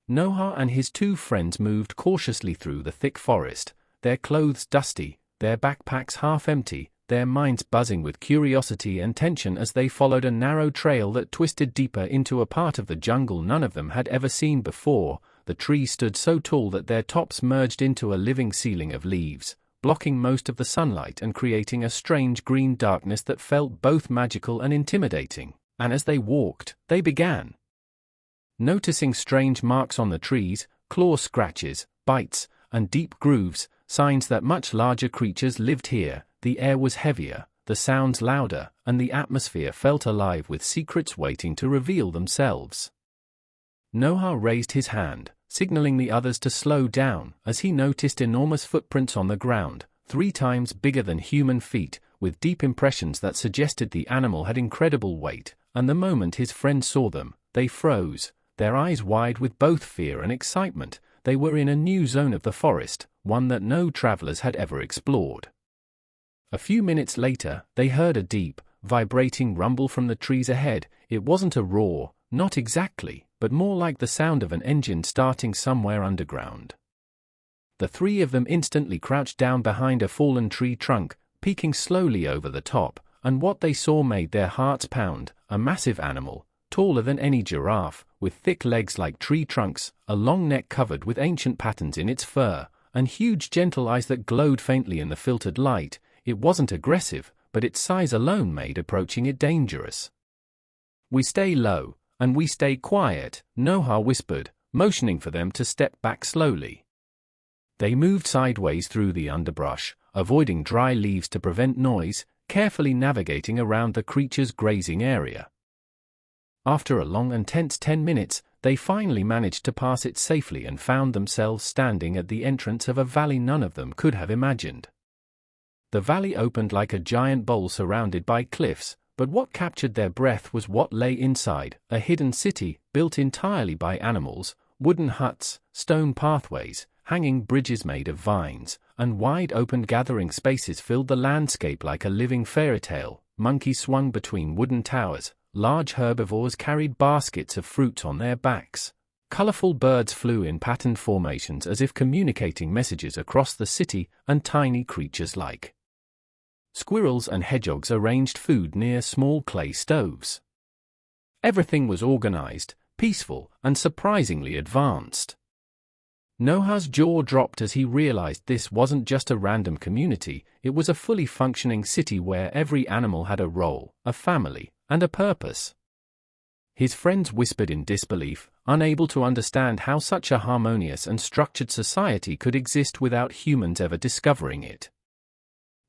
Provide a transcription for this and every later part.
Noha and his two friends moved cautiously through the thick forest, their clothes dusty, their backpacks half empty, their minds buzzing with curiosity and tension as they followed a narrow trail that twisted deeper into a part of the jungle none of them had ever seen before. The trees stood so tall that their tops merged into a living ceiling of leaves, blocking most of the sunlight and creating a strange green darkness that felt both magical and intimidating. And as they walked, they began noticing strange marks on the trees, claw scratches, bites, and deep grooves, signs that much larger creatures lived here. The air was heavier, the sounds louder, and the atmosphere felt alive with secrets waiting to reveal themselves. Noha raised his hand, signaling the others to slow down as he noticed enormous footprints on the ground, 3 times bigger than human feet, with deep impressions that suggested the animal had incredible weight, and the moment his friend saw them, they froze, their eyes wide with both fear and excitement. They were in a new zone of the forest, one that no travelers had ever explored. A few minutes later, they heard a deep, vibrating rumble from the trees ahead. It wasn't a roar, not exactly, but more like the sound of an engine starting somewhere underground. The 3 of them instantly crouched down behind a fallen tree trunk, peeking slowly over the top, and what they saw made their hearts pound. A massive animal, taller than any giraffe, with thick legs like tree trunks, a long neck covered with ancient patterns in its fur, and huge gentle eyes that glowed faintly in the filtered light. It wasn't aggressive, but its size alone made approaching it dangerous. "We stay low, and we stay quiet," Noha whispered, motioning for them to step back slowly. They moved sideways through the underbrush, avoiding dry leaves to prevent noise, carefully navigating around the creature's grazing area. After a long and tense 10 minutes, they finally managed to pass it safely and found themselves standing at the entrance of a valley none of them could have imagined. The valley opened like a giant bowl surrounded by cliffs, but what captured their breath was what lay inside, a hidden city, built entirely by animals, wooden huts, stone pathways, hanging bridges made of vines, and wide-open gathering spaces filled the landscape like a living fairy tale. Monkeys swung between wooden towers, large herbivores carried baskets of fruit on their backs. Colorful birds flew in patterned formations as if communicating messages across the city, and tiny creatures like squirrels and hedgehogs arranged food near small clay stoves. Everything was organized, peaceful, and surprisingly advanced. Noha's jaw dropped as he realized this wasn't just a random community, it was a fully functioning city where every animal had a role, a family, and a purpose. His friends whispered in disbelief, unable to understand how such a harmonious and structured society could exist without humans ever discovering it.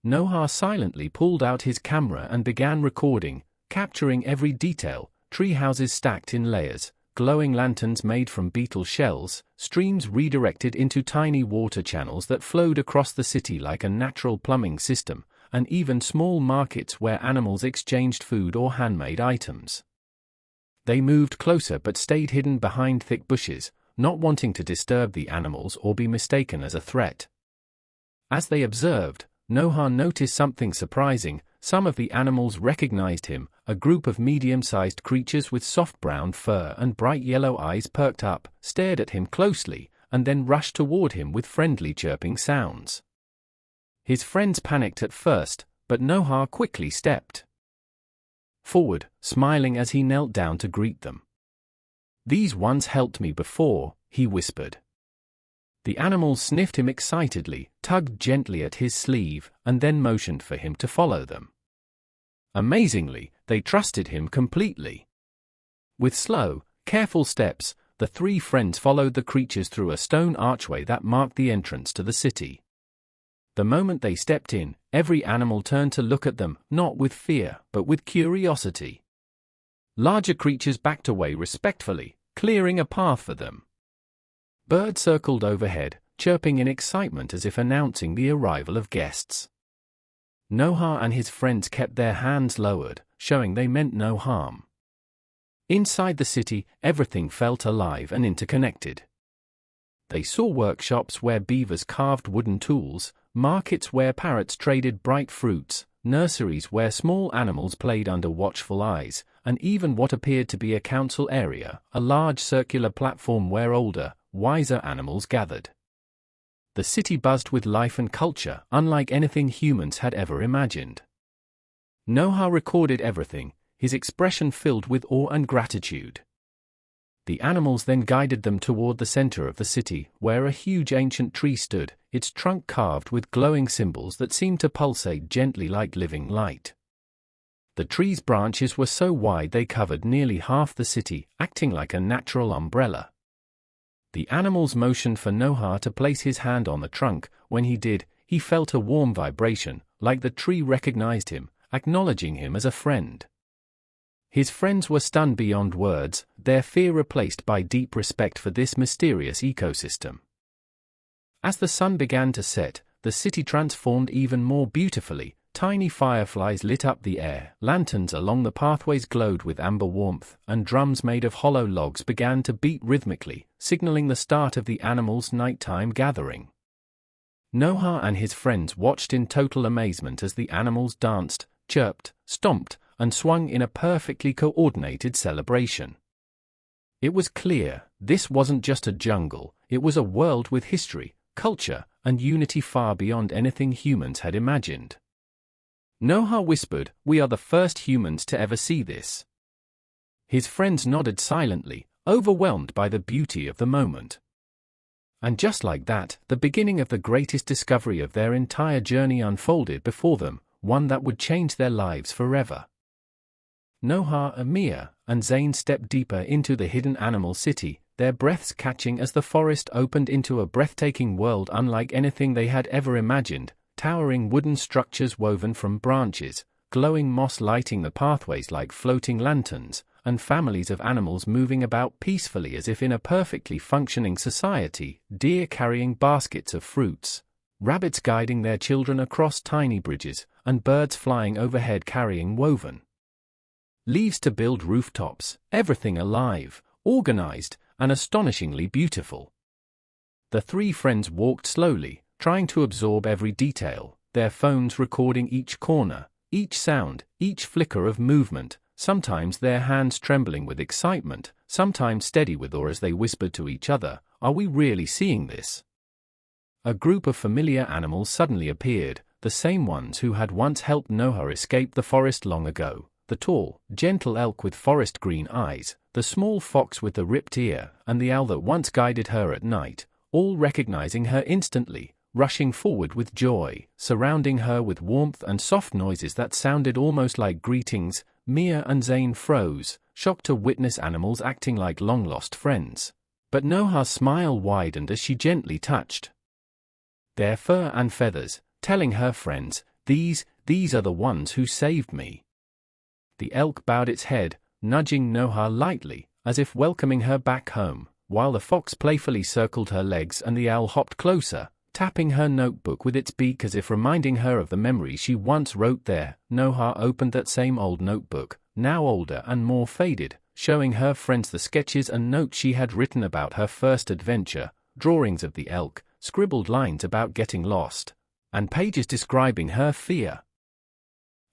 Noha silently pulled out his camera and began recording, capturing every detail: tree houses stacked in layers, glowing lanterns made from beetle shells, streams redirected into tiny water channels that flowed across the city like a natural plumbing system, and even small markets where animals exchanged food or handmade items. They moved closer but stayed hidden behind thick bushes, not wanting to disturb the animals or be mistaken as a threat. As they observed, Noha noticed something surprising. Some of the animals recognized him. A group of medium-sized creatures with soft brown fur and bright yellow eyes perked up, stared at him closely, and then rushed toward him with friendly chirping sounds. His friends panicked at first, but Noha quickly stepped forward, smiling as he knelt down to greet them. "These ones helped me before," he whispered. The animals sniffed him excitedly, tugged gently at his sleeve, and then motioned for him to follow them. Amazingly, they trusted him completely. With slow, careful steps, the 3 friends followed the creatures through a stone archway that marked the entrance to the city. The moment they stepped in, every animal turned to look at them, not with fear, but with curiosity. Larger creatures backed away respectfully, clearing a path for them. Birds circled overhead, chirping in excitement as if announcing the arrival of guests. Noha and his friends kept their hands lowered, showing they meant no harm. Inside the city, everything felt alive and interconnected. They saw workshops where beavers carved wooden tools, markets where parrots traded bright fruits, nurseries where small animals played under watchful eyes, and even what appeared to be a council area, a large circular platform where older, wiser animals gathered. The city buzzed with life and culture, unlike anything humans had ever imagined. Noha recorded everything, his expression filled with awe and gratitude. The animals then guided them toward the center of the city, where a huge ancient tree stood, its trunk carved with glowing symbols that seemed to pulsate gently like living light. The tree's branches were so wide they covered nearly half the city, acting like a natural umbrella. The animals motioned for Noha to place his hand on the trunk. When he did, he felt a warm vibration, like the tree recognized him, acknowledging him as a friend. His friends were stunned beyond words, their fear replaced by deep respect for this mysterious ecosystem. As the sun began to set, the city transformed even more beautifully. Tiny fireflies lit up the air, lanterns along the pathways glowed with amber warmth, and drums made of hollow logs began to beat rhythmically, signaling the start of the animals' nighttime gathering. Noha and his friends watched in total amazement as the animals danced, chirped, stomped, and swung in a perfectly coordinated celebration. It was clear, this wasn't just a jungle, it was a world with history, culture, and unity far beyond anything humans had imagined. Noha whispered, "We are the first humans to ever see this." His friends nodded silently, overwhelmed by the beauty of the moment. And just like that, the beginning of the greatest discovery of their entire journey unfolded before them, one that would change their lives forever. Noha, Mia, and Zane stepped deeper into the hidden animal city, their breaths catching as the forest opened into a breathtaking world unlike anything they had ever imagined. Towering wooden structures woven from branches, glowing moss lighting the pathways like floating lanterns, and families of animals moving about peacefully as if in a perfectly functioning society, deer carrying baskets of fruits, rabbits guiding their children across tiny bridges, and birds flying overhead carrying woven leaves to build rooftops, everything alive, organized, and astonishingly beautiful. The three friends walked slowly, trying to absorb every detail, their phones recording each corner, each sound, each flicker of movement, sometimes their hands trembling with excitement, sometimes steady with awe as they whispered to each other, "Are we really seeing this?" A group of familiar animals suddenly appeared, the same ones who had once helped Noha escape the forest long ago. The tall, gentle elk with forest green eyes, the small fox with the ripped ear, and the owl that once guided her at night, all recognizing her instantly, rushing forward with joy, surrounding her with warmth and soft noises that sounded almost like greetings. Mia and Zane froze, shocked to witness animals acting like long-lost friends. But Noha's smile widened as she gently touched their fur and feathers, telling her friends, these are the ones who saved me." The elk bowed its head, nudging Noha lightly, as if welcoming her back home, while the fox playfully circled her legs and the owl hopped closer, tapping her notebook with its beak as if reminding her of the memories she once wrote there. Noha opened that same old notebook, now older and more faded, showing her friends the sketches and notes she had written about her first adventure, drawings of the elk, scribbled lines about getting lost, and pages describing her fear,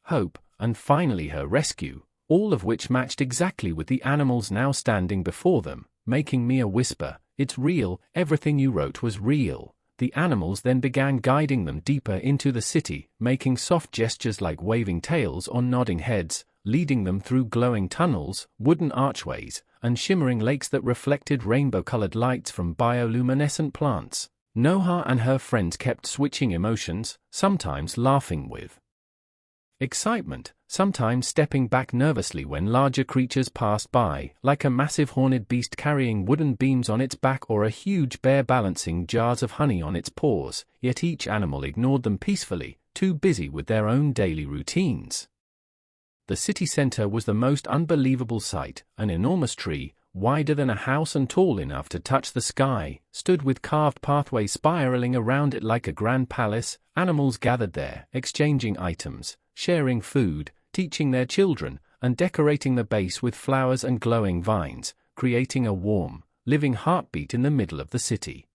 hope, and finally her rescue, all of which matched exactly with the animals now standing before them, making Mia whisper, "It's real, everything you wrote was real." The animals then began guiding them deeper into the city, making soft gestures like waving tails or nodding heads, leading them through glowing tunnels, wooden archways, and shimmering lakes that reflected rainbow-colored lights from bioluminescent plants. Noha and her friends kept switching emotions, sometimes laughing with excitement, sometimes stepping back nervously when larger creatures passed by, like a massive horned beast carrying wooden beams on its back or a huge bear balancing jars of honey on its paws, yet each animal ignored them peacefully, too busy with their own daily routines. The city center was the most unbelievable sight. An enormous tree, wider than a house and tall enough to touch the sky, stood with carved pathways spiraling around it like a grand palace. Animals gathered there, exchanging items, sharing food, teaching their children, and decorating the base with flowers and glowing vines, creating a warm, living heartbeat in the middle of the city.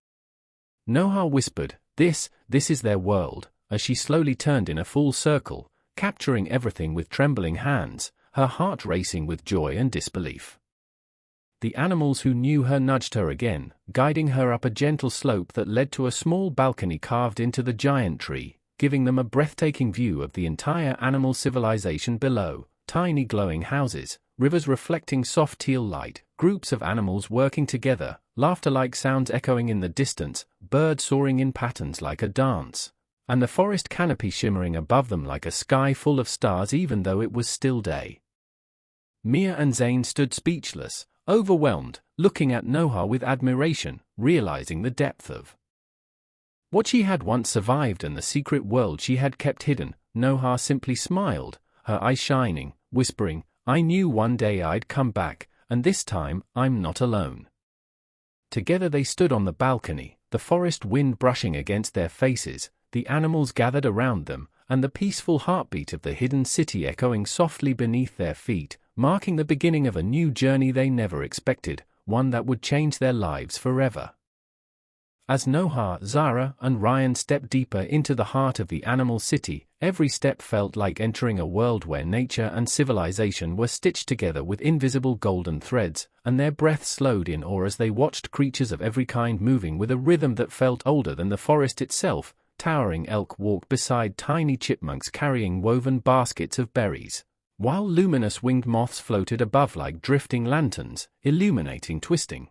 Noha whispered, This is their world," as she slowly turned in a full circle, capturing everything with trembling hands, her heart racing with joy and disbelief. The animals who knew her nudged her again, guiding her up a gentle slope that led to a small balcony carved into the giant tree, giving them a breathtaking view of the entire animal civilization below. Tiny glowing houses, rivers reflecting soft teal light, groups of animals working together, laughter-like sounds echoing in the distance, birds soaring in patterns like a dance, and the forest canopy shimmering above them like a sky full of stars even though it was still day. Mia and Zane stood speechless, overwhelmed, looking at Noha with admiration, realizing the depth of what she had once survived and the secret world she had kept hidden. Noha simply smiled, her eyes shining, whispering, "I knew one day I'd come back, and this time, I'm not alone." Together they stood on the balcony, the forest wind brushing against their faces, the animals gathered around them, and the peaceful heartbeat of the hidden city echoing softly beneath their feet, marking the beginning of a new journey they never expected, one that would change their lives forever. As Noha, Zara, and Ryan stepped deeper into the heart of the animal city, every step felt like entering a world where nature and civilization were stitched together with invisible golden threads, and their breath slowed in awe as they watched creatures of every kind moving with a rhythm that felt older than the forest itself. Towering elk walked beside tiny chipmunks carrying woven baskets of berries, while luminous winged moths floated above like drifting lanterns, illuminating twisting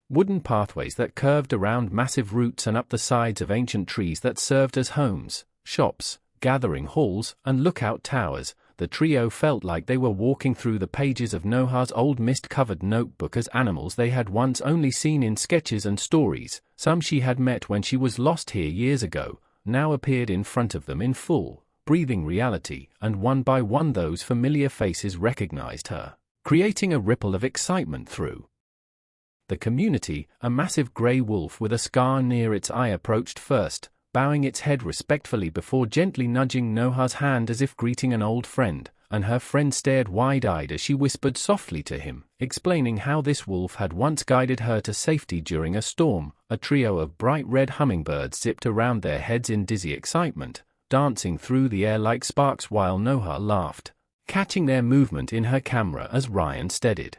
wooden pathways that curved around massive roots and up the sides of ancient trees that served as homes, shops, gathering halls, and lookout towers. The trio felt like they were walking through the pages of Noha's old mist-covered notebook as animals they had once only seen in sketches and stories. Some she had met when she was lost here years ago, now appeared in front of them in full, breathing reality, and one by one those familiar faces recognized her, creating a ripple of excitement through the community. A massive grey wolf with a scar near its eye approached first, bowing its head respectfully before gently nudging Noha's hand as if greeting an old friend, and her friend stared wide-eyed as she whispered softly to him, explaining how this wolf had once guided her to safety during a storm. A trio of bright red hummingbirds zipped around their heads in dizzy excitement, dancing through the air like sparks while Noha laughed, catching their movement in her camera as Ryan steadied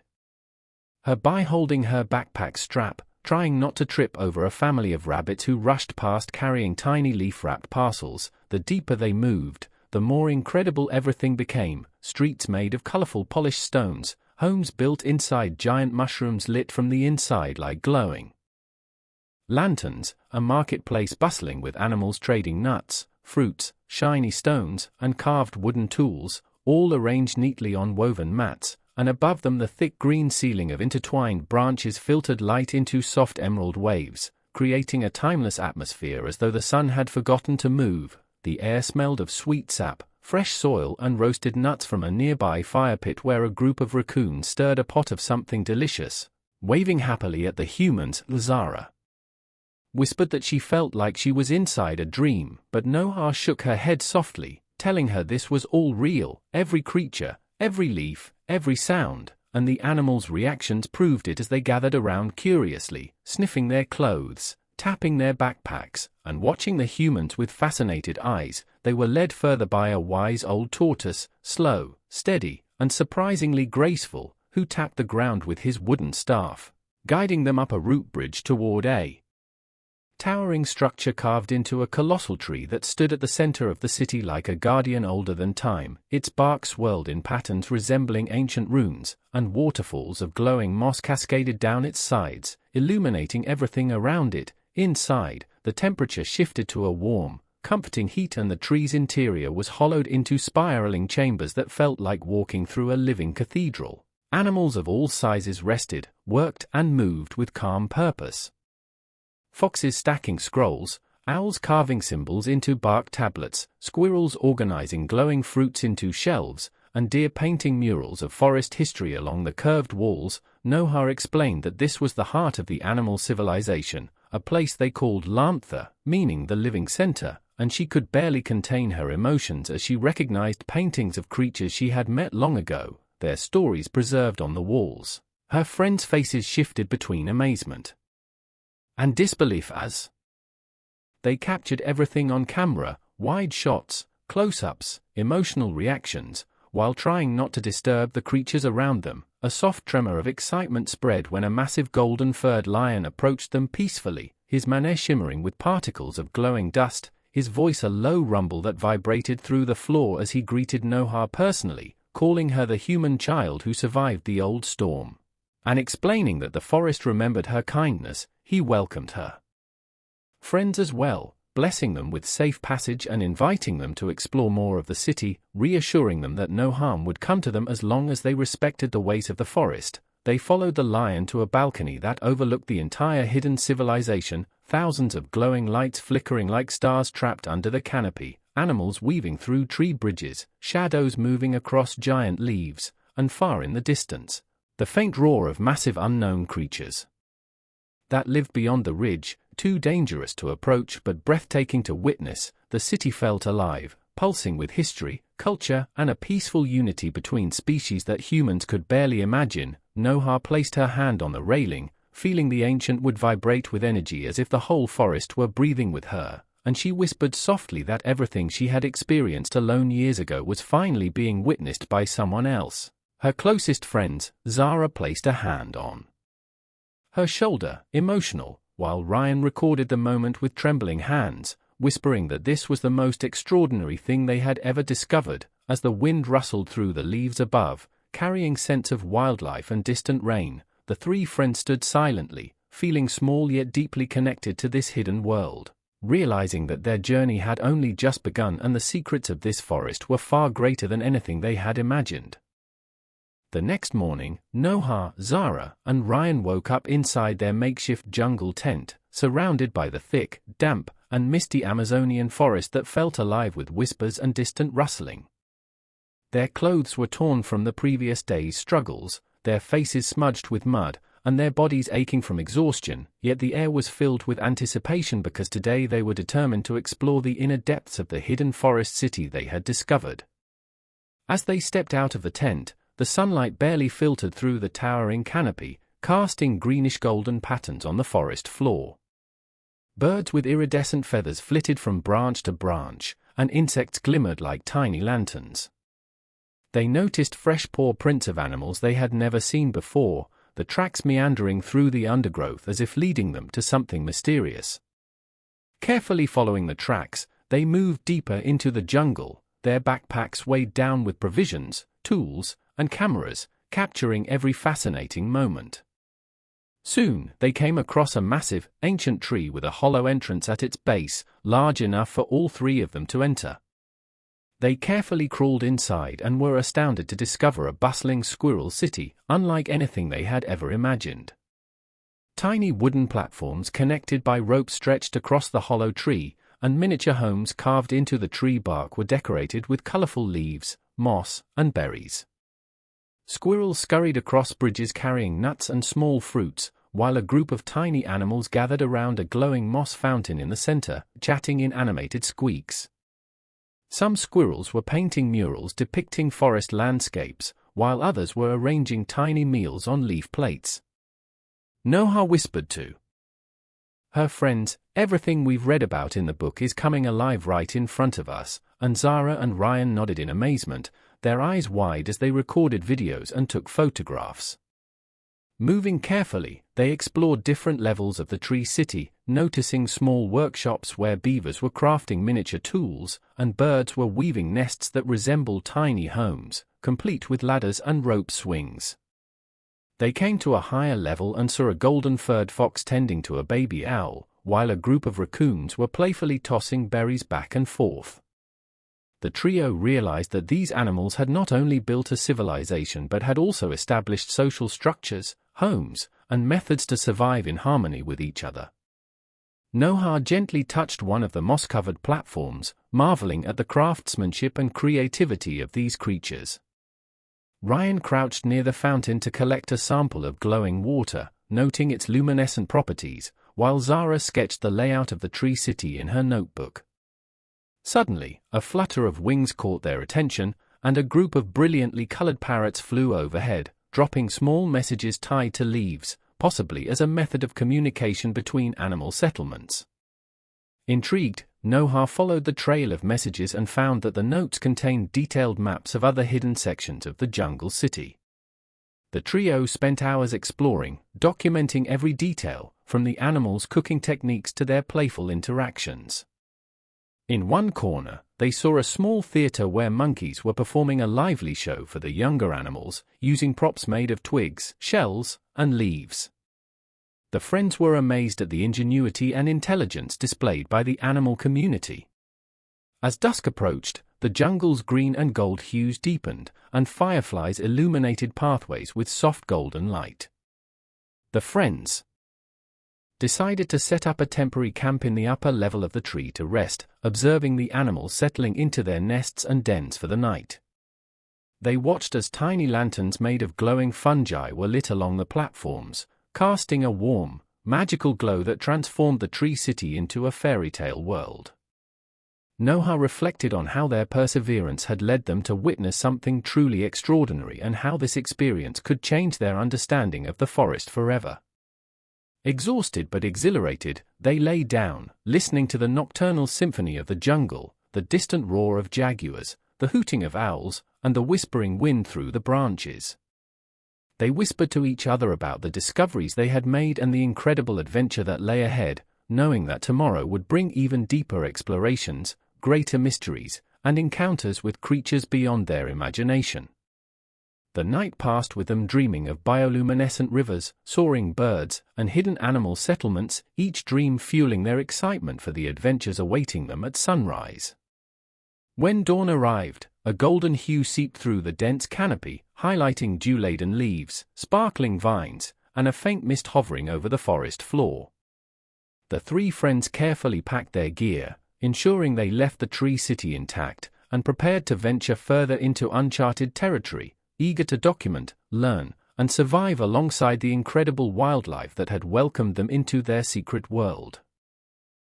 her by holding her backpack strap, trying not to trip over a family of rabbits who rushed past carrying tiny leaf-wrapped parcels. The deeper they moved, the more incredible everything became. Streets made of colorful polished stones, homes built inside giant mushrooms lit from the inside like glowing lanterns, a marketplace bustling with animals trading nuts, fruits, shiny stones, and carved wooden tools, all arranged neatly on woven mats, and above them the thick green ceiling of intertwined branches filtered light into soft emerald waves, creating a timeless atmosphere as though the sun had forgotten to move. The air smelled of sweet sap, fresh soil, and roasted nuts from a nearby fire pit where a group of raccoons stirred a pot of something delicious, waving happily at the humans. Zara whispered that she felt like she was inside a dream, but Noha shook her head softly, telling her this was all real. Every creature, every leaf, every sound, and the animals' reactions proved it as they gathered around curiously, sniffing their clothes, tapping their backpacks, and watching the humans with fascinated eyes. They were led further by a wise old tortoise, slow, steady, and surprisingly graceful, who tapped the ground with his wooden staff, guiding them up a root bridge toward a towering structure carved into a colossal tree that stood at the center of the city like a guardian older than time. Its bark swirled in patterns resembling ancient runes, and waterfalls of glowing moss cascaded down its sides, illuminating everything around it. Inside, the temperature shifted to a warm, comforting heat, and the tree's interior was hollowed into spiraling chambers that felt like walking through a living cathedral. Animals of all sizes rested, worked, and moved with calm purpose. Foxes stacking scrolls, owls carving symbols into bark tablets, squirrels organizing glowing fruits into shelves, and deer painting murals of forest history along the curved walls. Noha explained that this was the heart of the animal civilization, a place they called Lantha, meaning the living center, and she could barely contain her emotions as she recognized paintings of creatures she had met long ago, their stories preserved on the walls. Her friends' faces shifted between amazement and disbelief as they captured everything on camera: wide shots, Close-ups, emotional reactions. While trying not to disturb the creatures around them, a soft tremor of excitement spread when a massive golden-furred lion approached them peacefully, his mane shimmering with particles of glowing dust, his voice a low rumble that vibrated through the floor as he greeted Noha personally, calling her the human child who survived the old storm. And explaining that the forest remembered her kindness, he welcomed her friends as well, blessing them with safe passage and inviting them to explore more of the city, reassuring them that no harm would come to them as long as they respected the ways of the forest. They followed the lion to a balcony that overlooked the entire hidden civilization, thousands of glowing lights flickering like stars trapped under the canopy, animals weaving through tree bridges, shadows moving across giant leaves, and far in the distance, the faint roar of massive unknown creatures that lived beyond the ridge. Too dangerous to approach but breathtaking to witness, the city felt alive, pulsing with history, culture, and a peaceful unity between species that humans could barely imagine. Noha placed her hand on the railing, feeling the ancient wood vibrate with energy as if the whole forest were breathing with her, and she whispered softly that everything she had experienced alone years ago was finally being witnessed by someone else. Her closest friends, Zara placed a hand on her shoulder, emotional, while Ryan recorded the moment with trembling hands, whispering that this was the most extraordinary thing they had ever discovered. As the wind rustled through the leaves above, carrying scents of wildlife and distant rain, the three friends stood silently, feeling small yet deeply connected to this hidden world, realizing that their journey had only just begun and the secrets of this forest were far greater than anything they had imagined. The next morning, Noha, Zara, and Ryan woke up inside their makeshift jungle tent, surrounded by the thick, damp, and misty Amazonian forest that felt alive with whispers and distant rustling. Their clothes were torn from the previous day's struggles, their faces smudged with mud, and their bodies aching from exhaustion, yet the air was filled with anticipation because today they were determined to explore the inner depths of the hidden forest city they had discovered. As they stepped out of the tent, the sunlight barely filtered through the towering canopy, casting greenish-golden patterns on the forest floor. Birds with iridescent feathers flitted from branch to branch, and insects glimmered like tiny lanterns. They noticed fresh paw prints of animals they had never seen before, the tracks meandering through the undergrowth as if leading them to something mysterious. Carefully following the tracks, they moved deeper into the jungle, their backpacks weighed down with provisions, tools, and cameras, capturing every fascinating moment. Soon, they came across a massive, ancient tree with a hollow entrance at its base, large enough for all three of them to enter. They carefully crawled inside and were astounded to discover a bustling squirrel city, unlike anything they had ever imagined. Tiny wooden platforms connected by ropes stretched across the hollow tree, and miniature homes carved into the tree bark were decorated with colorful leaves, moss, and berries. Squirrels scurried across bridges carrying nuts and small fruits, while a group of tiny animals gathered around a glowing moss fountain in the center, chatting in animated squeaks. Some squirrels were painting murals depicting forest landscapes, while others were arranging tiny meals on leaf plates. Noha whispered to her friends, "Everything we've read about in the book is coming alive right in front of us," and Zara and Ryan nodded in amazement, their eyes wide as they recorded videos and took photographs. Moving carefully, they explored different levels of the tree city, noticing small workshops where beavers were crafting miniature tools, and birds were weaving nests that resembled tiny homes, complete with ladders and rope swings. They came to a higher level and saw a golden-furred fox tending to a baby owl, while a group of raccoons were playfully tossing berries back and forth. The trio realized that these animals had not only built a civilization but had also established social structures, homes, and methods to survive in harmony with each other. Noha gently touched one of the moss-covered platforms, marveling at the craftsmanship and creativity of these creatures. Ryan crouched near the fountain to collect a sample of glowing water, noting its luminescent properties, while Zara sketched the layout of the tree city in her notebook. Suddenly, a flutter of wings caught their attention, and a group of brilliantly colored parrots flew overhead, dropping small messages tied to leaves, possibly as a method of communication between animal settlements. Intrigued, Noha followed the trail of messages and found that the notes contained detailed maps of other hidden sections of the jungle city. The trio spent hours exploring, documenting every detail, from the animals' cooking techniques to their playful interactions. In one corner, they saw a small theater where monkeys were performing a lively show for the younger animals, using props made of twigs, shells, and leaves. The friends were amazed at the ingenuity and intelligence displayed by the animal community. As dusk approached, the jungle's green and gold hues deepened, and fireflies illuminated pathways with soft golden light. The friends decided to set up a temporary camp in the upper level of the tree to rest, observing the animals settling into their nests and dens for the night. They watched as tiny lanterns made of glowing fungi were lit along the platforms, casting a warm, magical glow that transformed the tree city into a fairy tale world. Noha reflected on how their perseverance had led them to witness something truly extraordinary and how this experience could change their understanding of the forest forever. Exhausted but exhilarated, they lay down, listening to the nocturnal symphony of the jungle, the distant roar of jaguars, the hooting of owls, and the whispering wind through the branches. They whispered to each other about the discoveries they had made and the incredible adventure that lay ahead, knowing that tomorrow would bring even deeper explorations, greater mysteries, and encounters with creatures beyond their imagination. The night passed with them dreaming of bioluminescent rivers, soaring birds, and hidden animal settlements, each dream fueling their excitement for the adventures awaiting them at sunrise. When dawn arrived, a golden hue seeped through the dense canopy, highlighting dew-laden leaves, sparkling vines, and a faint mist hovering over the forest floor. The three friends carefully packed their gear, ensuring they left the tree city intact, and prepared to venture further into uncharted territory, eager to document, learn, and survive alongside the incredible wildlife that had welcomed them into their secret world.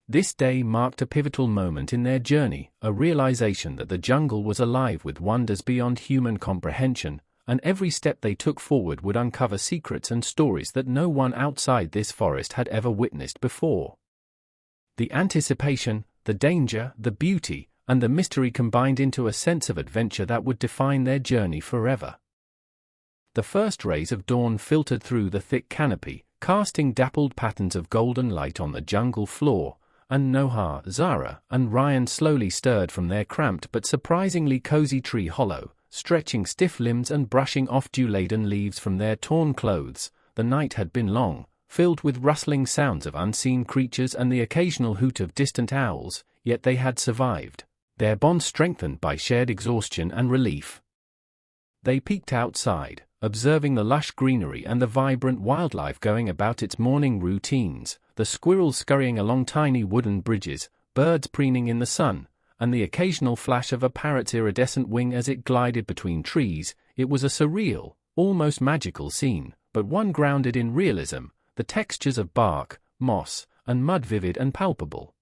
This day marked a pivotal moment in their journey, a realization that the jungle was alive with wonders beyond human comprehension, and every step they took forward would uncover secrets and stories that no one outside this forest had ever witnessed before. The anticipation, the danger, the beauty, and the mystery combined into a sense of adventure that would define their journey forever. The first rays of dawn filtered through the thick canopy, casting dappled patterns of golden light on the jungle floor, and Noha, Zara, and Ryan slowly stirred from their cramped but surprisingly cozy tree hollow, stretching stiff limbs and brushing off dew-laden leaves from their torn clothes. The night had been long, filled with rustling sounds of unseen creatures and the occasional hoot of distant owls, yet they had survived, their bond strengthened by shared exhaustion and relief. They peeked outside, observing the lush greenery and the vibrant wildlife going about its morning routines, the squirrels scurrying along tiny wooden bridges, birds preening in the sun, and the occasional flash of a parrot's iridescent wing as it glided between trees. It was a surreal, almost magical scene, but one grounded in realism, the textures of bark, moss, and mud vivid and palpable.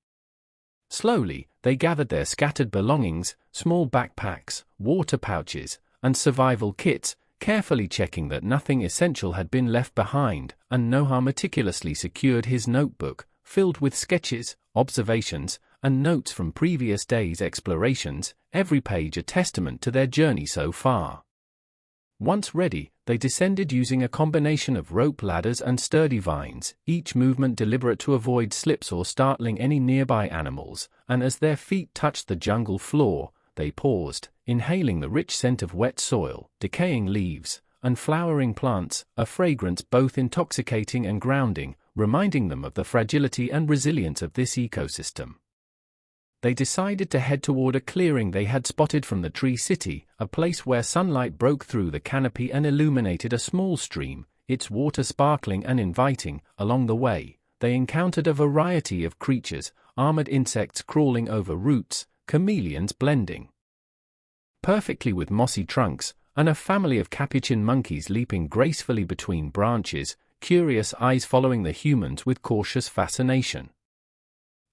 Slowly, they gathered their scattered belongings, small backpacks, water pouches, and survival kits, carefully checking that nothing essential had been left behind, and Noha meticulously secured his notebook, filled with sketches, observations, and notes from previous days' explorations, every page a testament to their journey so far. Once ready, they descended using a combination of rope ladders and sturdy vines, each movement deliberate to avoid slips or startling any nearby animals, and as their feet touched the jungle floor, they paused, inhaling the rich scent of wet soil, decaying leaves, and flowering plants, a fragrance both intoxicating and grounding, reminding them of the fragility and resilience of this ecosystem. They decided to head toward a clearing they had spotted from the tree city, a place where sunlight broke through the canopy and illuminated a small stream, its water sparkling and inviting. Along the way, they encountered a variety of creatures, armored insects crawling over roots, chameleons blending perfectly with mossy trunks, and a family of capuchin monkeys leaping gracefully between branches, curious eyes following the humans with cautious fascination.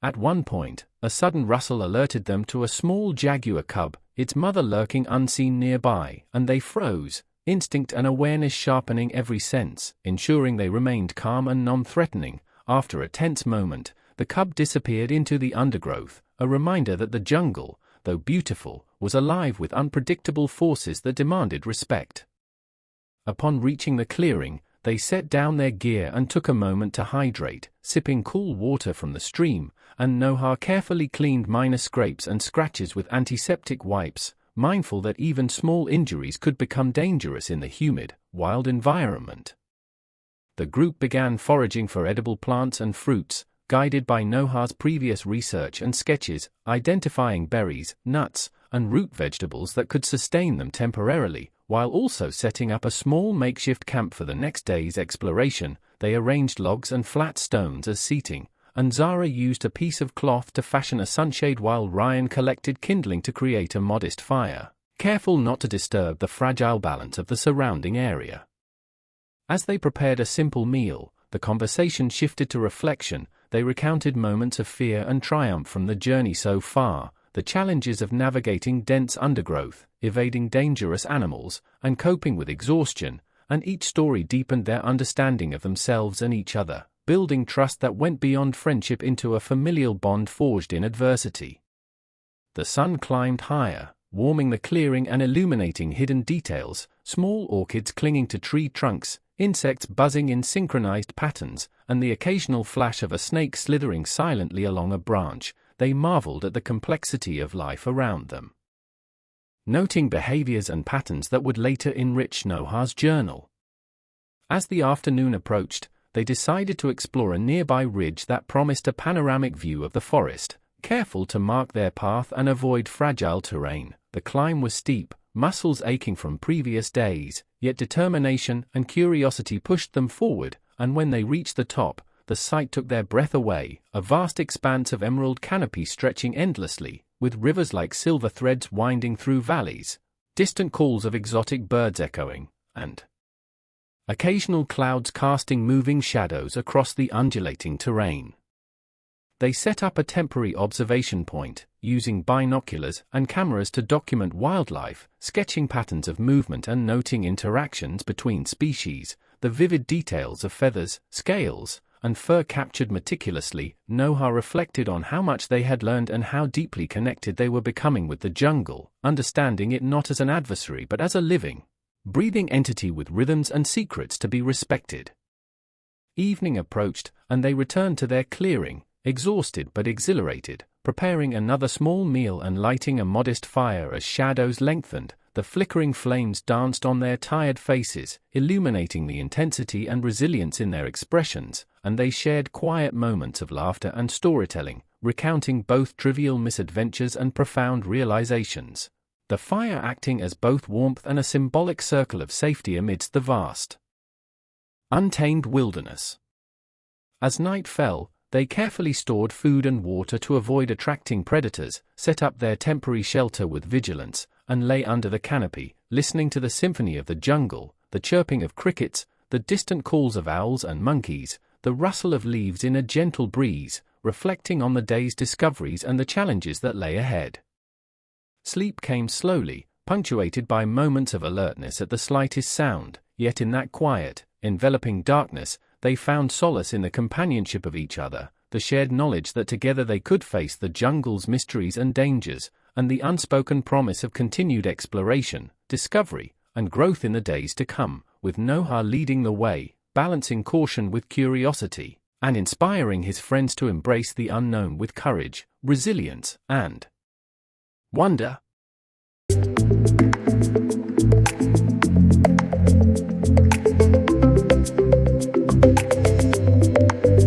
At one point, a sudden rustle alerted them to a small jaguar cub, its mother lurking unseen nearby, and they froze, instinct and awareness sharpening every sense, ensuring they remained calm and non-threatening. After a tense moment, the cub disappeared into the undergrowth, a reminder that the jungle, though beautiful, was alive with unpredictable forces that demanded respect. Upon reaching the clearing, they set down their gear and took a moment to hydrate, sipping cool water from the stream, and Noha carefully cleaned minor scrapes and scratches with antiseptic wipes, mindful that even small injuries could become dangerous in the humid, wild environment. The group began foraging for edible plants and fruits, guided by Noha's previous research and sketches, identifying berries, nuts, and root vegetables that could sustain them temporarily, while also setting up a small makeshift camp for the next day's exploration. They arranged logs and flat stones as seating, and Zara used a piece of cloth to fashion a sunshade while Ryan collected kindling to create a modest fire, careful not to disturb the fragile balance of the surrounding area. As they prepared a simple meal, the conversation shifted to reflection. They recounted moments of fear and triumph from the journey so far, the challenges of navigating dense undergrowth, evading dangerous animals, and coping with exhaustion, and each story deepened their understanding of themselves and each other, building trust that went beyond friendship into a familial bond forged in adversity. The sun climbed higher, warming the clearing and illuminating hidden details, small orchids clinging to tree trunks, insects buzzing in synchronized patterns, and the occasional flash of a snake slithering silently along a branch. They marveled at the complexity of life around them, noting behaviors and patterns that would later enrich Noha's journal. As the afternoon approached, they decided to explore a nearby ridge that promised a panoramic view of the forest, careful to mark their path and avoid fragile terrain. The climb was steep, muscles aching from previous days, yet determination and curiosity pushed them forward, and when they reached the top, the sight took their breath away, a vast expanse of emerald canopy stretching endlessly, with rivers like silver threads winding through valleys, distant calls of exotic birds echoing, and occasional clouds casting moving shadows across the undulating terrain. They set up a temporary observation point, using binoculars and cameras to document wildlife, sketching patterns of movement and noting interactions between species. The vivid details of feathers, scales, and fur captured meticulously. Noha reflected on how much they had learned and how deeply connected they were becoming with the jungle, understanding it not as an adversary but as a living, breathing entity with rhythms and secrets to be respected. Evening approached, and they returned to their clearing, exhausted but exhilarated, preparing another small meal and lighting a modest fire. As shadows lengthened, the flickering flames danced on their tired faces, illuminating the intensity and resilience in their expressions, and they shared quiet moments of laughter and storytelling, recounting both trivial misadventures and profound realizations, the fire acting as both warmth and a symbolic circle of safety amidst the vast, untamed wilderness. As night fell, they carefully stored food and water to avoid attracting predators, set up their temporary shelter with vigilance, and lay under the canopy, listening to the symphony of the jungle, the chirping of crickets, the distant calls of owls and monkeys, the rustle of leaves in a gentle breeze, reflecting on the day's discoveries and the challenges that lay ahead. Sleep came slowly, punctuated by moments of alertness at the slightest sound, yet in that quiet, enveloping darkness, they found solace in the companionship of each other, the shared knowledge that together they could face the jungle's mysteries and dangers, and the unspoken promise of continued exploration, discovery, and growth in the days to come, with Noha leading the way, balancing caution with curiosity, and inspiring his friends to embrace the unknown with courage, resilience, and wonder.